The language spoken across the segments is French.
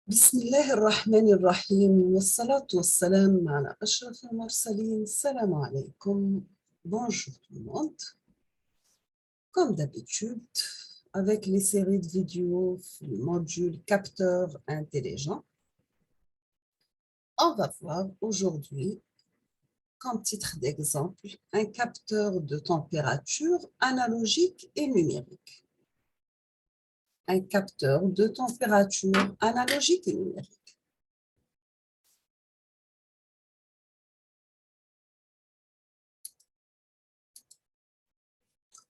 بسم الله الرحمن الرحيم والصلاة والسلام على أشرف المرسلين. Salam alaikum. Bonjour tout le monde. Comme d'habitude, avec les séries de vidéos, le module capteur intelligent, on va voir aujourd'hui, comme titre d'exemple, un capteur de température analogique et numérique. Un capteur de température analogique et numérique.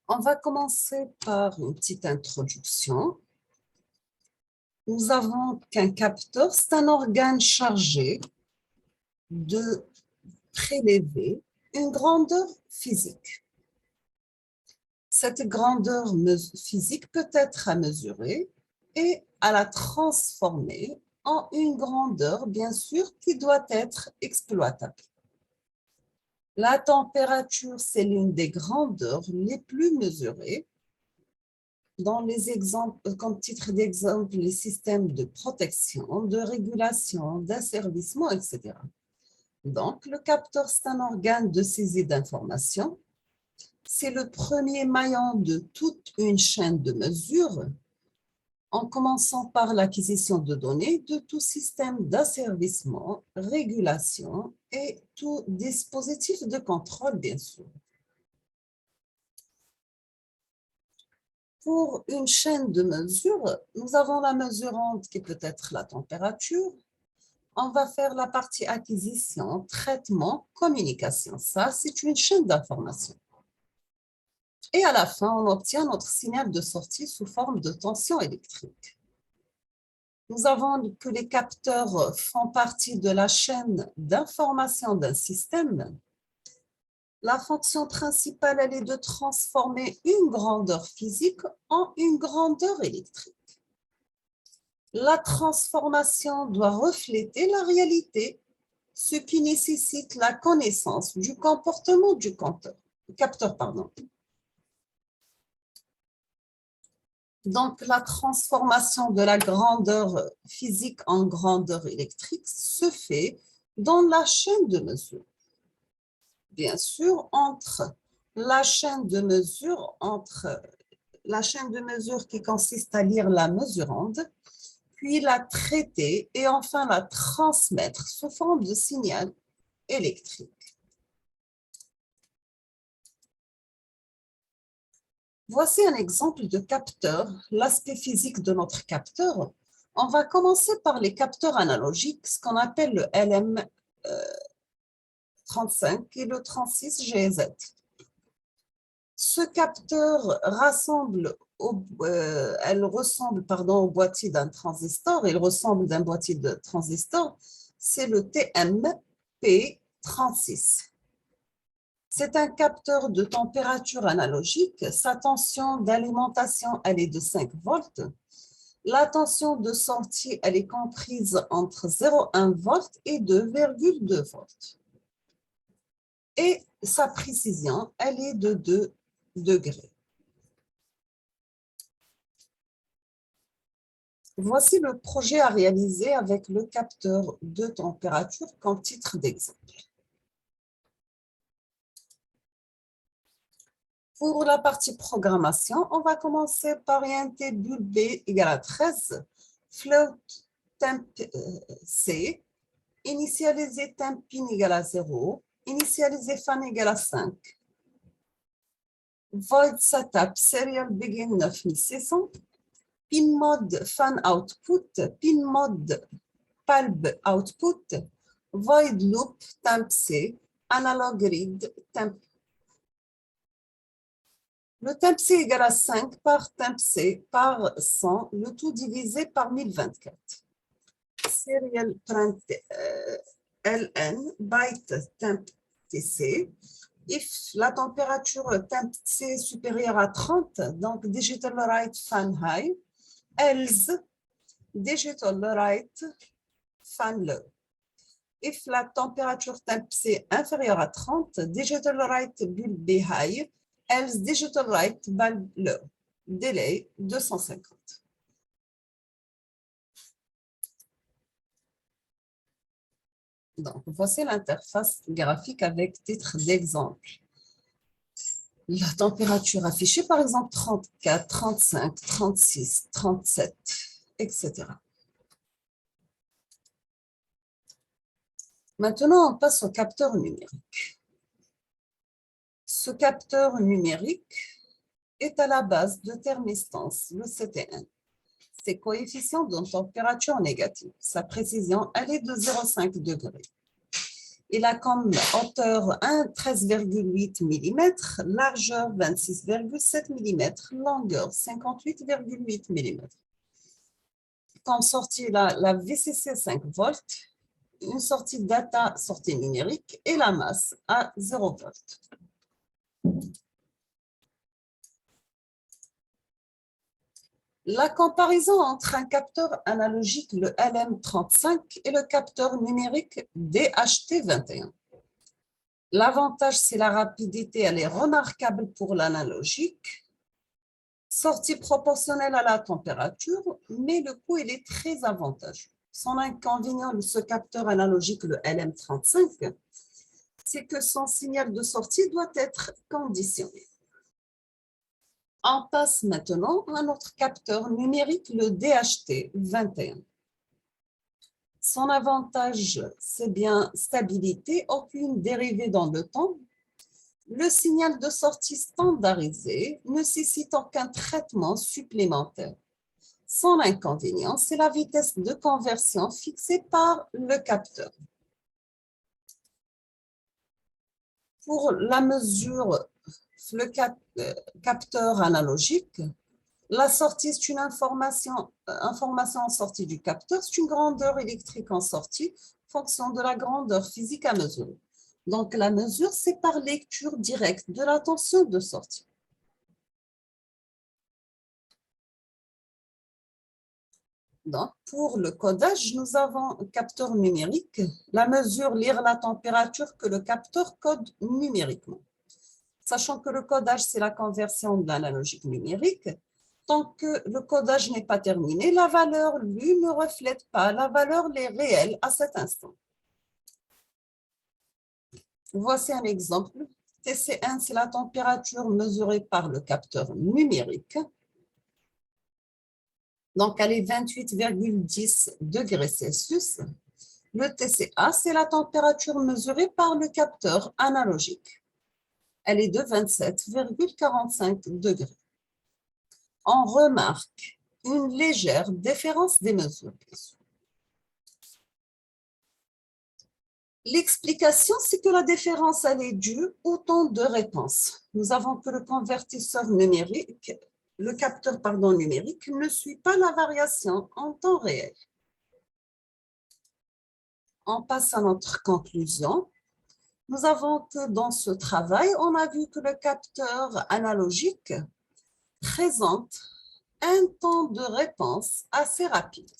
On va commencer par une petite introduction. Nous avons qu'un capteur, c'est un organe chargé de prélever une grandeur physique. Cette grandeur physique peut être à mesurer et à la transformer en une grandeur, bien sûr, qui doit être exploitable. La température, c'est l'une des grandeurs les plus mesurées. Dans les exemples, comme titre d'exemple, les systèmes de protection, de régulation, d'asservissement, etc. Donc, le capteur, c'est un organe de saisie d'informations. C'est le premier maillon de toute une chaîne de mesure, en commençant par l'acquisition de données de tout système d'asservissement, régulation et tout dispositif de contrôle, bien sûr. Pour une chaîne de mesure, nous avons la mesurante qui peut être la température. On va faire la partie acquisition, traitement, communication. Ça, c'est une chaîne d'information. Et à la fin, on obtient notre signal de sortie sous forme de tension électrique. Nous avons que les capteurs font partie de la chaîne d'information d'un système. La fonction principale, elle est de transformer une grandeur physique en une grandeur électrique. La transformation doit refléter la réalité, ce qui nécessite la connaissance du comportement du capteur. Donc, la transformation de la grandeur physique en grandeur électrique se fait dans la chaîne de mesure. Bien sûr, entre la chaîne de mesure qui consiste à lire la mesurande, puis la traiter et enfin la transmettre sous forme de signal électrique. Voici un exemple de capteur, l'aspect physique de notre capteur. On va commencer par les capteurs analogiques, ce qu'on appelle le LM35 et le 36GZ. Ce capteur ressemble au boîtier d'un transistor, il ressemble d'un boîtier de transistor, c'est le TMP36. C'est un capteur de température analogique. Sa tension d'alimentation, elle est de 5 volts. La tension de sortie, elle est comprise entre 0,1 volts et 2,2 volts. Et sa précision, elle est de 2 degrés. Voici le projet à réaliser avec le capteur de température comme titre d'exemple. Pour la partie programmation, on va commencer par orienter bulle B égale à 13, float temp C, initialiser temp pin égale à 0, initialiser fan égale à 5, void setup serial begin 9600, pin mode fan output, pin mode palb output, void loop temp C, analog read temp. Le temp C égale à 5 par temp C par 100, le tout divisé par 1024. Serial print LN byte temp TC. If la température temp C est supérieure à 30, donc digital write fan high, else digital write fan low. If la température temp C est inférieure à 30, digital write bulb B high, else digital write bulb low. Délai 250. Donc, voici l'interface graphique avec titre d'exemple. La température affichée, par exemple, 34, 35, 36, 37, etc. Maintenant, on passe au capteur numérique. Ce capteur numérique est à la base de thermistance, le CT1. Ses coefficients de température négative. Sa précision, elle est de 0,5 degrés. Il a comme hauteur 13,8 mm, largeur 26,7 mm, longueur 58,8 mm. Comme sortie, la VCC 5 volts, une sortie data, sortie numérique, et la masse à 0 volts. La comparaison entre un capteur analogique, le LM35, et le capteur numérique DHT21. L'avantage, c'est la rapidité, elle est remarquable pour l'analogique. Sortie proportionnelle à la température, mais le coût, il est très avantageux. Son inconvénient de ce capteur analogique, le LM35, c'est que son signal de sortie doit être conditionné. On passe maintenant à notre capteur numérique, le DHT21. Son avantage, c'est bien stabilité, aucune dérivée dans le temps. Le signal de sortie standardisé ne nécessite aucun traitement supplémentaire. Son inconvénient, c'est la vitesse de conversion fixée par le capteur. Pour la mesure, le capteur analogique, la sortie, c'est une information en sortie du capteur, c'est une grandeur électrique en sortie, fonction de la grandeur physique à mesurer. Donc, la mesure, c'est par lecture directe de la tension de sortie. Donc, pour le codage, nous avons un capteur numérique. La mesure, lire la température que le capteur code numériquement. Sachant que le codage, c'est la conversion de l'analogique numérique, tant que le codage n'est pas terminé, la valeur, lui, ne reflète pas la valeur les réelle à cet instant. Voici un exemple. TC1, c'est la température mesurée par le capteur numérique. Donc, elle est 28,10 degrés Celsius. Le TCA, c'est la température mesurée par le capteur analogique. Elle est de 27,45 degrés. On remarque une légère différence des mesures. L'explication, c'est que la différence, elle est due au temps de réponse. Nous avons que le convertisseur numérique, le capteur numérique, ne suit pas la variation en temps réel. On passe à notre conclusion. Nous avons que dans ce travail, on a vu que le capteur analogique présente un temps de réponse assez rapide.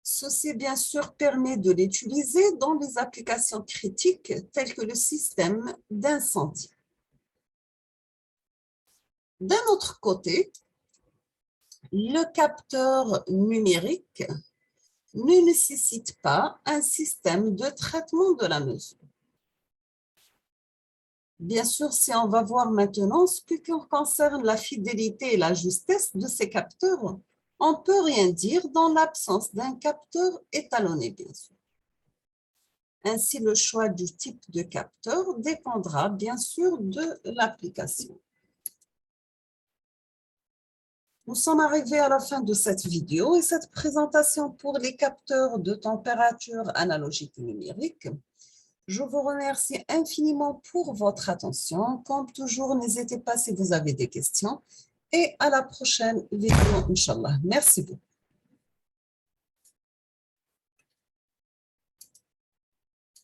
Ceci, bien sûr, permet de l'utiliser dans les applications critiques telles que le système d'incendie. D'un autre côté, le capteur numérique ne nécessite pas un système de traitement de la mesure. Bien sûr, si on va voir maintenant ce qui concerne la fidélité et la justesse de ces capteurs, on ne peut rien dire dans l'absence d'un capteur étalonné, bien sûr. Ainsi, le choix du type de capteur dépendra bien sûr de l'application. Nous sommes arrivés à la fin de cette vidéo et cette présentation pour les capteurs de température analogique numérique. Je vous remercie infiniment pour votre attention. Comme toujours, n'hésitez pas si vous avez des questions. Et à la prochaine vidéo, Inch'Allah. Merci beaucoup.